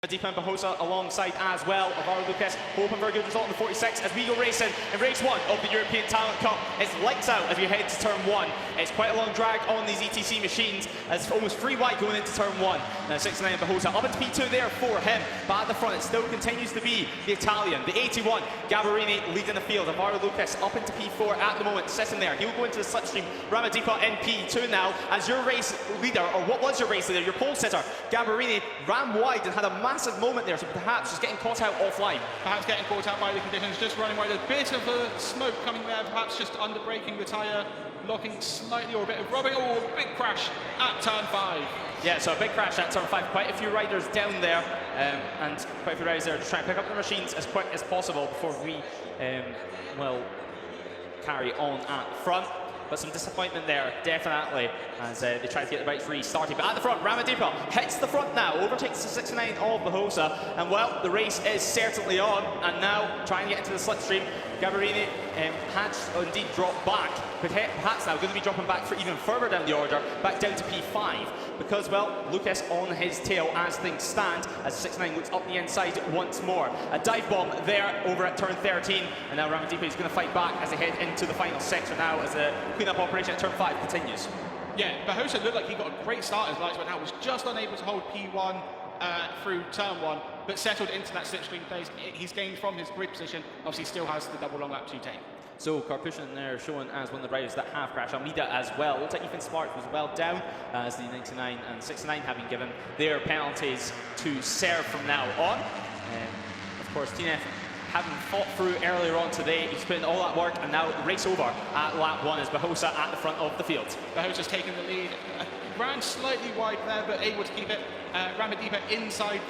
Ramadhipa Raih alongside as well Alvaro Lucas, hoping for a good result in the 46 as we go racing in race 1 of the European Talent Cup. It's lights out as we head to turn 1. It's quite a long drag on these ETC machines as it's almost free wide going into turn 1. Now 69 Bahosa up into P2 there for him, but at the front it still continues to be the Italian, the 81 Gabarini leading the field. Alvaro Lucas up into P4 at the moment, sitting there. He'll go into the slipstream. Ramadhipa in P2 now as your race leader, or what was your race leader, your pole sitter, Gabarini ran wide and had a massive moment there, so perhaps just getting caught out offline. Perhaps getting caught out by the conditions, just running wide. A bit of smoke coming there, perhaps just under braking the tyre, locking slightly, or a bit of rubbing. Oh, a big crash at turn 5. Yeah, so a big crash at turn 5. Quite a few riders down there, and quite a few riders there just trying to pick up the machines as quick as possible before we, carry on at the front. But some disappointment there, definitely, as they try to get the bikes restarted. But at the front, Ramadhipa hits the front now, overtakes the 69 of Bahosa, and well, the race is certainly on. And now, trying to get into the slipstream, Gabarini has indeed dropped back, but perhaps now going to be dropping back for even further down the order, back down to P5, because, well, Lucas on his tail as things stand, as 69 looks up the inside once more. A dive bomb there over at turn 13, and now Ramadhipa is going to fight back as they head into the final sector now, as the clean-up operation at turn 5 continues. Yeah, Bahosa looked like he got a great start as lights went out, was just unable to hold P1 through turn 1, but settled into that slipstream place. He's gained from his grid position, obviously still has the double long lap to take. So Karpushin there showing as one of the riders that have crashed. Almeida as well. Looks like Ethan Sparks was well down as the 99 and 69 have been given their penalties to serve from now on. Of course, TNF having fought through earlier on today, he's put in all that work, and now race over at lap 1 as Bahosa at the front of the field. Bahosa's taking the lead. Ran slightly wide there, but able to keep it. Ramadhipa inside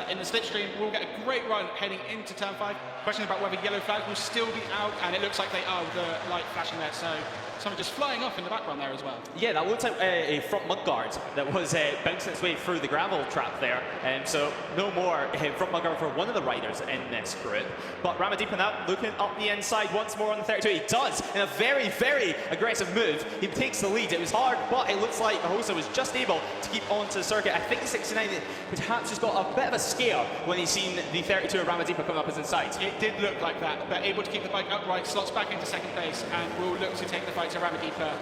in the slipstream will get a great run heading into turn 5. Question about whether yellow flag will still be out, and it looks like they are with the light flashing there. So someone just flying off in the background there as well. Yeah, that looks like a front mudguard that was bouncing its way through the gravel trap there. So no more front mudguard for one of the riders in this group. But Ramadhipa now looking up the inside once more on the 32. He does in a very, very aggressive move. He takes the lead. It was hard, but it looks like Bahosa was just able to keep onto the circuit. I think the 69 perhaps just got a bit of a scare when he's seen the 32 of Ramadhipa coming up his inside. It did look like that, but able to keep the bike upright, slots back into second place, and will look to take the fight to Ramadhipa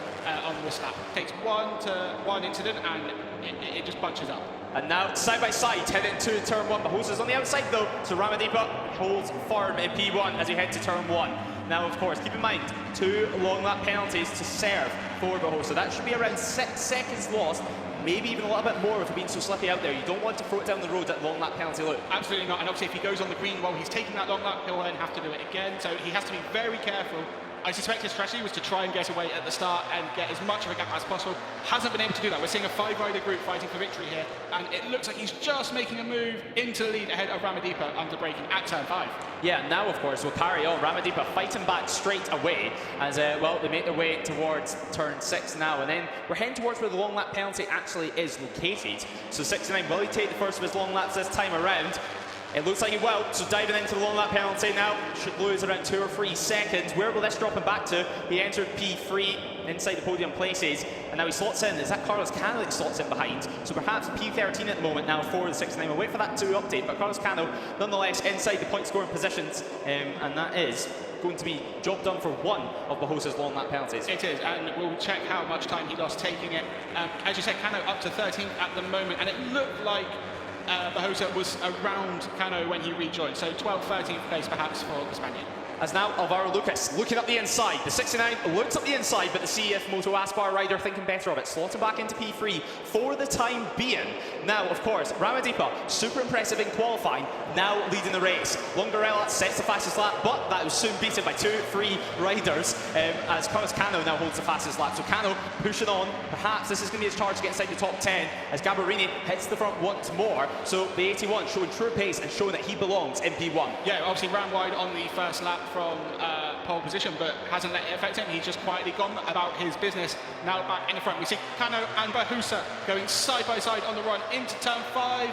on this lap. Takes one incident, and it just bunches up. And now, side by side, heading to turn 1. Bahosa's on the outside though, so Ramadhipa holds firm in P1 as we head to turn 1. Now, of course, keep in mind, 2 long lap penalties to serve for Bahosa. That should be around 6 seconds lost, maybe even a little bit more if you're being so slippy out there. You don't want to throw it down the road at long lap penalty loop. Absolutely not, and obviously if he goes on the green while he's taking that long lap, he'll then have to do it again, so he has to be very careful. I suspect his strategy was to try and get away at the start and get as much of a gap as possible. Hasn't been able to do that. We're seeing a 5-rider group fighting for victory here, and it looks like he's just making a move into the lead ahead of Ramadhipa under braking at turn 5. Yeah, now of course we'll carry on. Ramadhipa fighting back straight away as they make their way towards turn 6 now, and then we're heading towards where the long lap penalty actually is located. So 69, will he take the first of his long laps this time around? It looks like he will, so diving into the long lap penalty now, should lose around 2 or 3 seconds. Where will this drop him back to? He entered P3 inside the podium places, and now he slots in. Is that Carlos Cano that slots in behind? So perhaps P13 at the moment now for the 69. We'll wait for that to update, but Carlos Cano nonetheless inside the point scoring positions, and that is going to be job done for one of Bahosa's long lap penalties. It is, and we'll check how much time he lost taking it. As you said, Cano up to 13th at the moment, and it looked like Bahosa was around Cano when he rejoined, so 12th, 13th place perhaps for the Spaniard. As now Alvaro Lucas looking up the inside. The 69 looks up the inside, but the CF Moto Aspar rider thinking better of it. Slotting back into P3 for the time being. Now, of course, Ramadhipa, super impressive in qualifying, now leading the race. Longarella sets the fastest lap, but that was soon beaten by 2-3 riders as Carlos Cano now holds the fastest lap. So Cano pushing on. Perhaps this is going to be his charge to get inside the top 10 as Gabarini hits the front once more. So the 81 showing true pace and showing that he belongs in P1. Yeah, obviously ran wide on the first lap from pole position, but hasn't let it affect him. He's just quietly gone about his business. Now back in the front, we see Cano and Bahosa going side by side on the run into turn 5,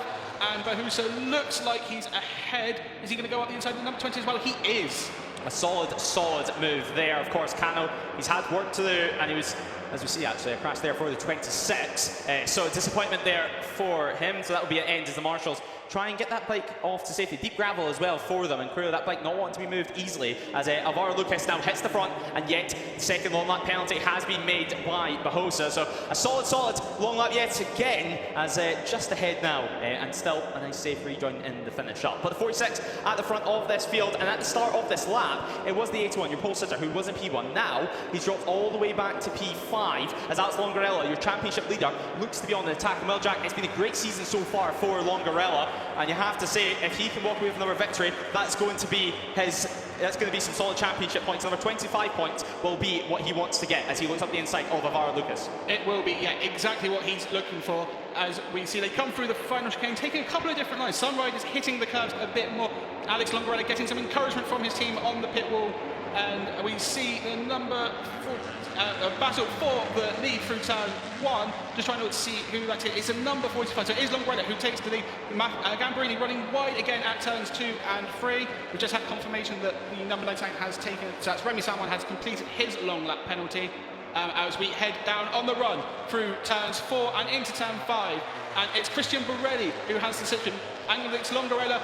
and Bahosa looks like he's ahead. Is he going to go up the inside of the number 20 as well? He is. A solid move there. Of course, Cano, he's had work to do, and he was, as we see actually, a crash there for the 26. So a disappointment there for him, so that will be an end as the marshals try and get that bike off to safety. Deep gravel as well for them, and clearly that bike not wanting to be moved easily as Alvaro Lucas now hits the front, and yet the second long lap penalty has been made by Bahosa. So a solid long lap yet again, as just ahead now, and still a nice safe rejoin in the finish up. But the 46 at the front of this field, and at the start of this lap, it was the 81, your pole sitter, who was in P1. Now he's dropped all the way back to P5 as Alex Longarella, your championship leader, looks to be on the attack. And well, Jack, it's been a great season so far for Longarella, and you have to say, if he can walk away with another victory, that's going to be some solid championship points. Another 25 points will be what he wants to get as he looks up the inside of Alvaro Lucas. It will be, yeah, exactly what he's looking for. As we see, they come through the final chicane, taking a couple of different lines. Some riders hitting the curves a bit more. Alex Longarella getting some encouragement from his team on the pit wall. And we see the number 4, battle for the lead through turn 1. Just trying to see who that is. It's a number 45, so it is Longarella who takes the lead. Gambarini running wide again at turns 2 and 3. We just had confirmation that the number 9 tank has taken, so that's Remy Salmon has completed his long lap penalty. As we head down on the run through turns 4 and into turn 5. And it's Christian Borelli who has the decision. And it's Longarella.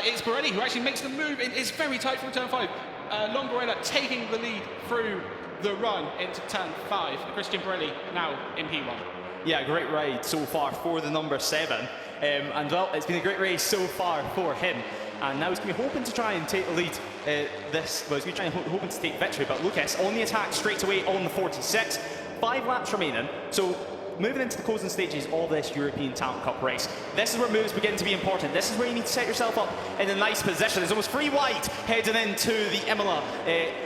It's Borelli who actually makes the move. It's very tight through turn 5. Longarella taking the lead through the run into turn 5. Christian Borelli now in P1. Yeah, great ride so far for the number 7. And well, it's been a great race so far for him. And now he's going to be hoping to try and take the lead he's going to try and hoping to take victory. But Lucas on the attack straight away on the 46. 5 laps remaining. So moving into the closing stages of this European Talent Cup race, this is where moves begin to be important. This is where you need to set yourself up in a nice position. It's almost 3 wide heading into the Imola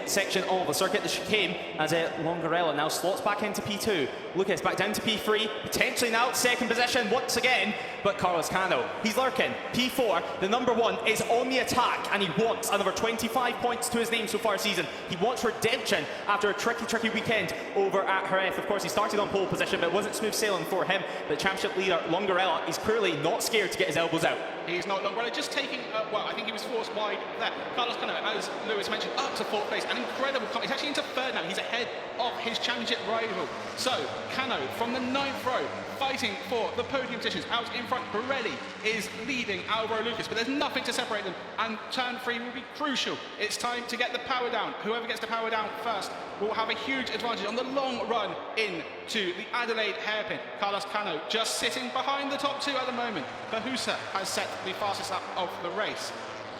section of the circuit, the chicane, as Longarella now slots back into P2. Lucas back down to P3, potentially now second position once again, but Carlos Cano, he's lurking. P4, the number 1 is on the attack, and he wants another 25 points to his name so far this season. He wants redemption after a tricky weekend over at Jerez. Of course, he started on pole position, but it wasn't smooth sailing for him. But championship leader Longarella is clearly not scared to get his elbows out. He's not. Longarella just taking, well, I think he was forced wide there. Carlos Cano, as Lewis mentioned, up to 4th place. An incredible comeback. He's actually into 3rd now. He's ahead of his championship rival. So, Cano from the 9th row, fighting for the podium positions. Out in front, Borelli is leading Alvaro Lucas, but there's nothing to separate them, and turn 3 will be crucial. It's time to get the power down. Whoever gets the power down first will have a huge advantage on the long run into the Adelaide hairpin. Carlos Cano just sitting behind the top 2 at the moment. Bahusa has set the fastest lap of the race.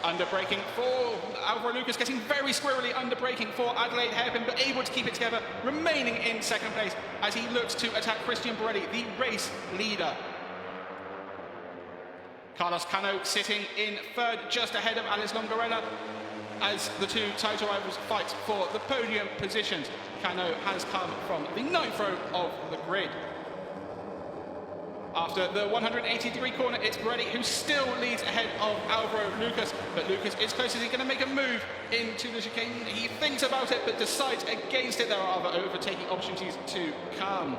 Under braking for Alvaro Lucas, getting very squirrely under braking for Adelaide hairpin, but able to keep it together, remaining in 2nd place as he looks to attack Christian Borelli, the race leader. Carlos Cano sitting in 3rd, just ahead of Alex Longarella, as the 2 title rivals fight for the podium positions. Cano has come from the 9th row of the grid. After the 180-degree corner, it's Borelli who still leads ahead of Alvaro Lucas, but Lucas is close. Is he going to make a move into the chicane? He thinks about it, but decides against it. There are other overtaking opportunities to come.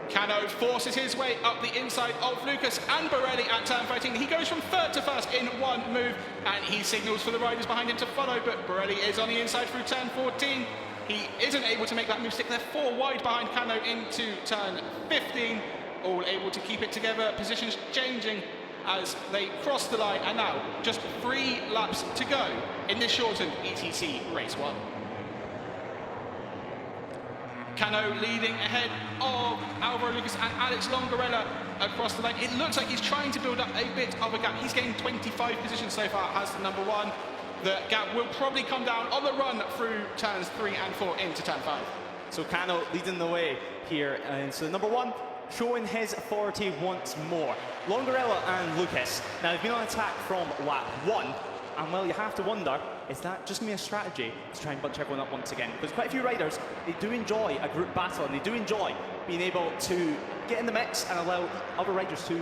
Cano forces his way up the inside of Lucas and Borelli at turn 13. He goes from 3rd to 1st in one move, and he signals for the riders behind him to follow, but Borelli is on the inside through turn 14. He isn't able to make that move stick. They're 4 wide behind Cano into turn 15. All able to keep it together. Positions changing as they cross the line. And now just 3 laps to go in this shortened ETC Race 1. Cano leading ahead of Alvaro Lucas and Alex Longarella across the line. It looks like he's trying to build up a bit of a gap. He's gained 25 positions so far as the number 1. The gap will probably come down on the run through turns 3 and 4 into turn 5. So Cano leading the way here. And so number 1 showing his authority once more. Longarella and Lucas. Now they've been on attack from lap 1. And well, you have to wonder, is that just going to be a strategy to try and bunch everyone up once again? Because quite a few riders, they do enjoy a group battle, and they do enjoy being able to get in the mix and allow other riders to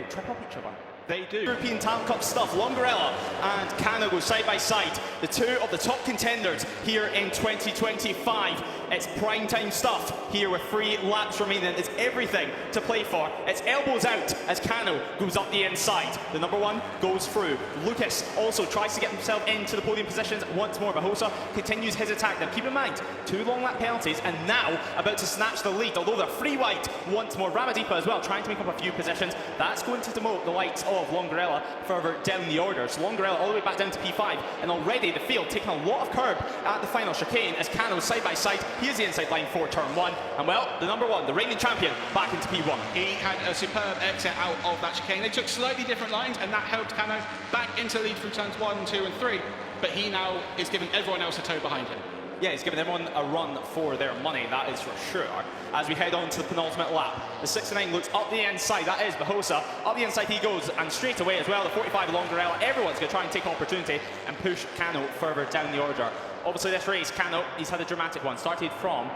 trip up each other. They do. European Talent Cup stuff. Longarella and Cano go side by side. The 2 of the top contenders here in 2025. It's prime time stuff here with 3 laps remaining. It's everything to play for. It's elbows out as Cano goes up the inside. The number 1 goes through. Lucas also tries to get himself into the podium positions once more. Bahosa continues his attack. Now keep in mind, 2 long lap penalties and now about to snatch the lead, although they're 3 wide once more. Ramadhipa as well trying to make up a few positions. That's going to demote the likes of Longarella further down the order. So Longarella all the way back down to P5, and already the field taking a lot of curb at the final chicane as Cano side by side. Here's the inside line for turn 1, and well, the number 1, the reigning champion, back into P1. He had a superb exit out of that chicane. They took slightly different lines, and that helped Cano back into the lead through turns 1, 2, and 3. But he now is giving everyone else a toe behind him. Yeah, he's giving everyone a run for their money, that is for sure. As we head on to the penultimate lap, the 69 looks up the inside, that is Bahosa. Up the inside he goes, and straight away as well, the 45 Longarella. Everyone's going to try and take opportunity and push Cano further down the order. Obviously this race, Cano, he's had a dramatic one. Started from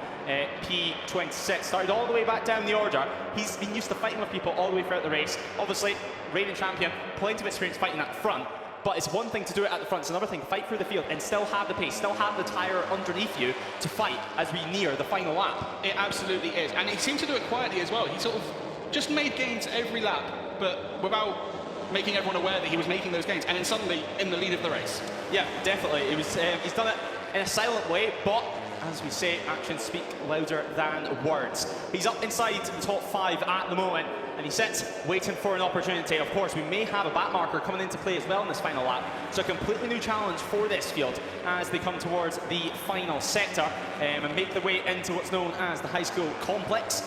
P26, started all the way back down the order. He's been used to fighting with people all the way throughout the race. Obviously, reigning champion, plenty of experience fighting at the front. But it's one thing to do it at the front, it's another thing to fight through the field and still have the pace, still have the tyre underneath you to fight as we near the final lap. It absolutely is, and he seemed to do it quietly as well. He sort of just made gains every lap, but without making everyone aware that he was making those gains, and then suddenly in the lead of the race. Yeah, definitely. It was, he's done it in a silent way, but as we say, actions speak louder than words. He's up inside the top 5 at the moment, and he sits waiting for an opportunity. Of course, we may have a back marker coming into play as well in this final lap, so a completely new challenge for this field as they come towards the final sector and make their way into what's known as the high school complex,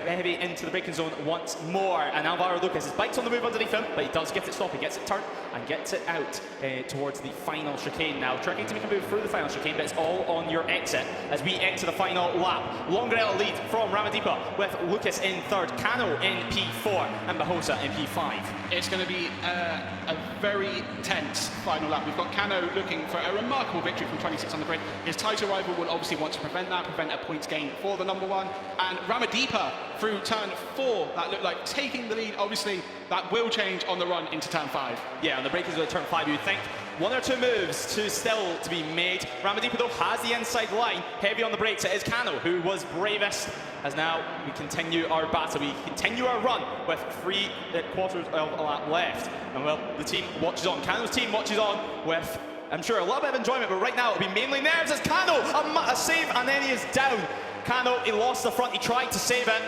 heavy into the braking zone once more. And Alvaro Lucas, his bike's on the move underneath him, but he does get it stopped, he gets it turned and gets it out towards the final chicane now. Trying to make a move through the final chicane, but it's all on your exit as we enter the final lap. Longarella lead from Ramadhipa with Lucas in 3rd, Cano in P4 and Bahosa in P5. It's going to be a very tense final lap. We've got Cano looking for a remarkable victory from 26 on the grid. His title rival will obviously want to prevent a points gain for the number 1. And Ramadhipa through turn 4, that looked like taking the lead. Obviously, that will change on the run into turn 5. Yeah, on the break is at turn 5, you'd think. 1 or 2 moves still to be made. Ramadhipa though has the inside line, heavy on the brakes. It is Cano who was bravest. As now we continue our battle, we continue our run with 3 quarters of a lap left. And well, the team watches on. Cano's team watches on with, I'm sure, a little bit of enjoyment, but right now it'll be mainly nerves as Cano, a save, and then he is down. Cano, he lost the front, he tried to save it,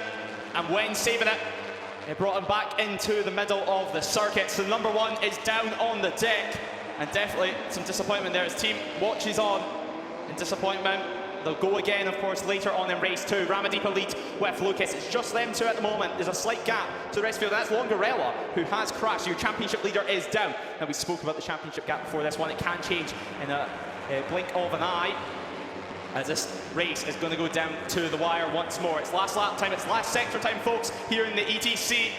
and when saving it, it brought him back into the middle of the circuit. So number 1 is down on the deck, and definitely some disappointment there. His team watches on in disappointment. They'll go again, of course, later on in race 2. Ramadhipa leads with Lucas. It's just them 2 at the moment. There's a slight gap to the rest of the field. That's Longarella, who has crashed. Your championship leader is down. Now, we spoke about the championship gap before this one. It can change in a blink of an eye, as this race is going to go down to the wire once more. It's last lap time, it's last sector time, folks, here in the ETC.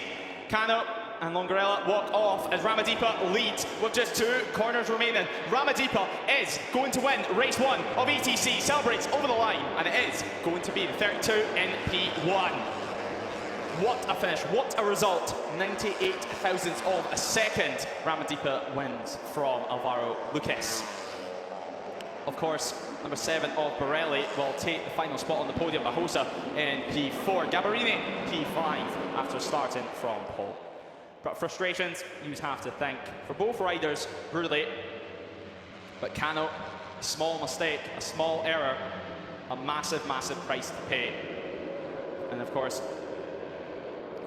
Cano and Longarella walk off as Ramadhipa leads with just 2 corners remaining. Ramadhipa is going to win race 1 of ETC, celebrates over the line, and it is going to be the 32 in P1. What a finish, what a result. 98 thousandths of a second. Ramadhipa wins from Alvaro Lucas. Of course, number 7 of Borelli will take the final spot on the podium. Bahosa in P4, Gabarini P5 after starting from pole. But frustrations you'd have to think for both riders, brutally. But Cano, a small mistake, a small error, a massive, massive price to pay. And of course,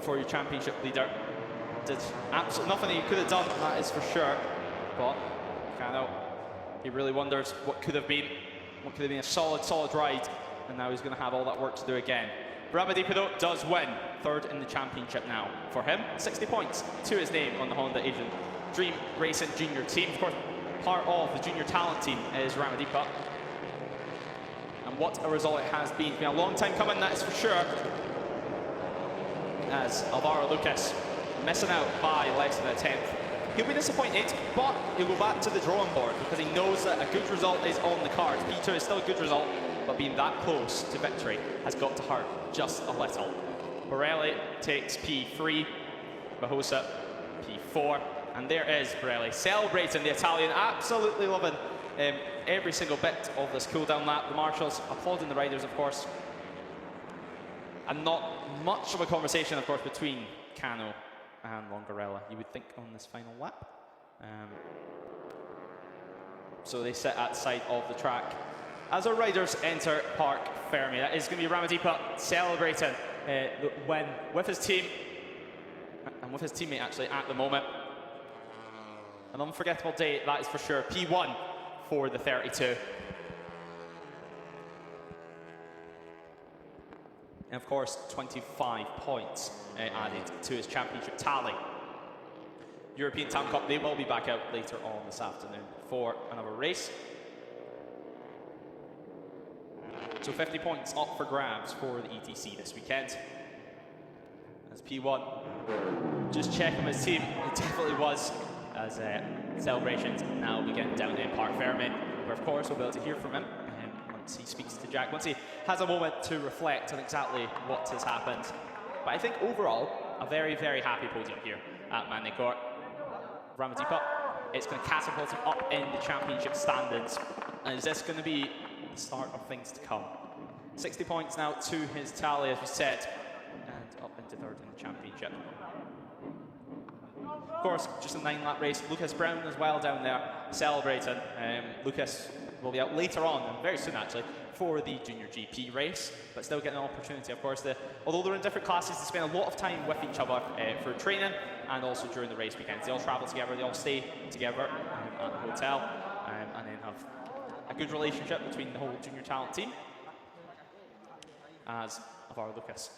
for your championship leader, did absolutely nothing he could have done, that is for sure. But Cano, he really wonders what could have been a solid, solid ride, and now he's going to have all that work to do again. Ramadhipa though does win 3rd in the championship now. For him, 60 points to his name on the Honda Asian Dream Racing Junior team. Of course, part of the junior talent team is Ramadhipa. And what a result it has been. It's been a long time coming, that is for sure. As Alvaro Lucas missing out by less than a 10th. He'll be disappointed, but he'll go back to the drawing board because he knows that a good result is on the cards. P2 is still a good result, but being that close to victory has got to hurt just a little. Borelli takes P3, Bahosa P4, and there is Borelli celebrating the Italian, absolutely loving every single bit of this cool-down lap. The marshals applauding the riders, of course. And not much of a conversation, of course, between Cano and Longarella, you would think, on this final lap. So they sit at the side of the track as our riders enter Parc Fermé. That is going to be Ramadhipa celebrating the win with his team and with his teammate actually at the moment. An unforgettable day, that is for sure. P1 for the 32. And of course, 25 points added to his championship tally. European Town Cup, they will be back out later on this afternoon for another race. So 50 points up for grabs for the ETC this weekend. As P1 just checking his team, it definitely was, as celebrations now begin down in Parc Fermé, where of course we'll be able to hear from him once he speaks to Jack, once he has a moment to reflect on exactly what has happened. But I think overall, a very, very happy podium here at Magny-Cours. Ramadhipa, it's going to catapult him up in the championship standings. And is this going to be the start of things to come? 60 points now to his tally, as we said, and up into third in the championship. Of course, just a 9-lap race. Lucas Brown as well down there celebrating. Lucas will be out later on, and very soon actually, for the Junior GP race, but still getting an opportunity, of course. Although they're in different classes, they spend a lot of time with each other for training and also during the race weekends. They all travel together, they all stay together at the hotel, and then have a good relationship between the whole junior talent team. As Alvaro Lucas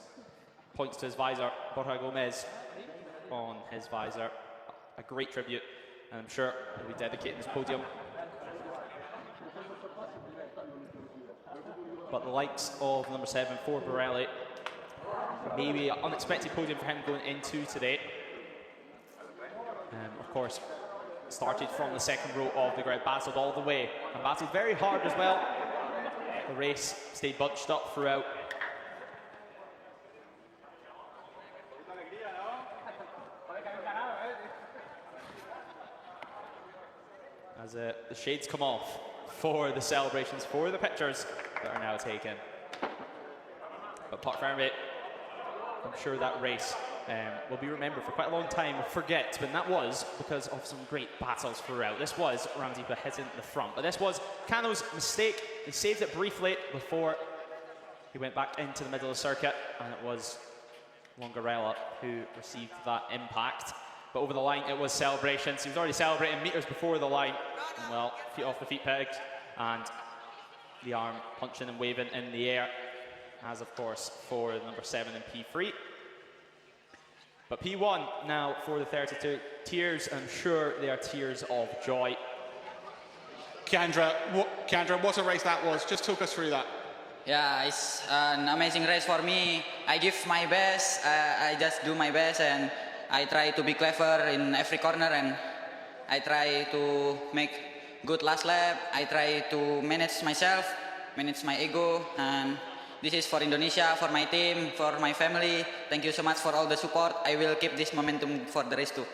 points to his visor, Borja Gomez on his visor. A great tribute, and I'm sure he'll be dedicating this podium. But the likes of number 7 for Borelli, maybe an unexpected podium for him going into today. Of course, started from the second row of the grid, battled all the way, and battled very hard as well. The race stayed bunched up throughout. As the shades come off for the celebrations, for the pictures that are now taken. But Parc Fermé, I'm sure that race will be remembered for quite a long time. We'll forget, but that was because of some great battles throughout. This was Ramadhipa hitting the front, but this was Cano's mistake. He saved it briefly before he went back into the middle of the circuit, and it was Longarella who received that impact. But over the line, it was celebrations. He was already celebrating meters before the line. And well, feet off the feet pegs, and the arm punching and waving in the air, as of course for number 7 in P3. But P1 now for the 32. Tears, I'm sure they are tears of joy. Kiandra, what a race that was. Just talk us through that. Yeah, it's an amazing race for me. I give my best. I just do my best, and I try to be clever in every corner, and I try to make good last lap. I try to manage myself, manage my ego, and this is for Indonesia, for my team, for my family. Thank you so much for all the support. I will keep this momentum for the race too.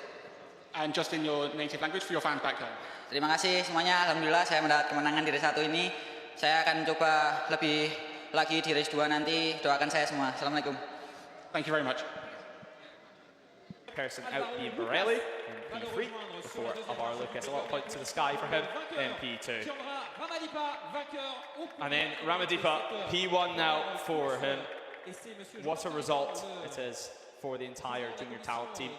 And just in your native language for your fans back home. Terima kasih semuanya. Alhamdulillah saya mendapat kemenangan di race 1 ini. Saya akan coba lebih lagi di race 2 nanti. Doakan saya semua. Assalamualaikum. Thank you very much. Person out being Borelli in P3 before Alvaro Lucas. A lot of points to the sky for him in P2. And then Ramadhipa, P1 now for him. What a result it is for the entire junior talent team.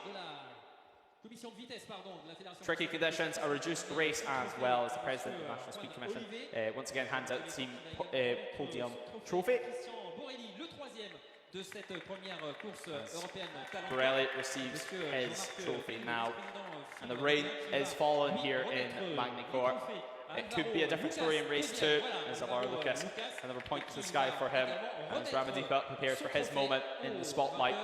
Tricky conditions, a reduced race, as well as the president of the National Speed Commission once again hands out the team podium trophy. Borelli receives his trophy now, and the rain is falling here in Magny-Cours. It could be a different story in race 2 as Alvaro Lucas, another point to the sky for him as Ramadhipa prepares for his moment in the spotlight.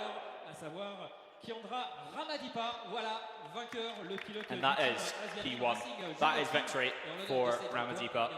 And that is P1. That is victory for Ramadhipa.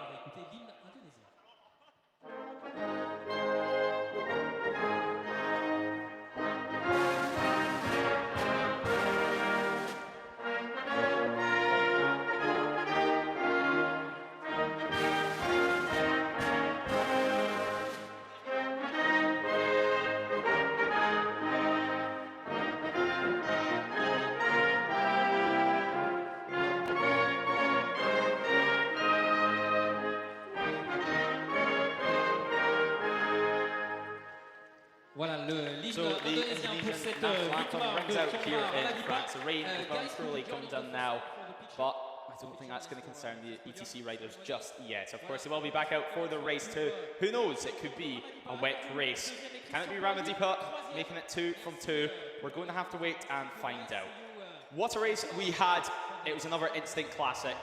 So the Indonesian national anthem rings out here in France. The rain is momentarily coming down now, but I don't think that's going to concern the ETC riders just yet. Of course, they will be back out for the race too. Who knows, it could be a wet race. Can it be Ramadhipa making it 2 from 2? We're going to have to wait and find out. What a race we had. It was another instant classic.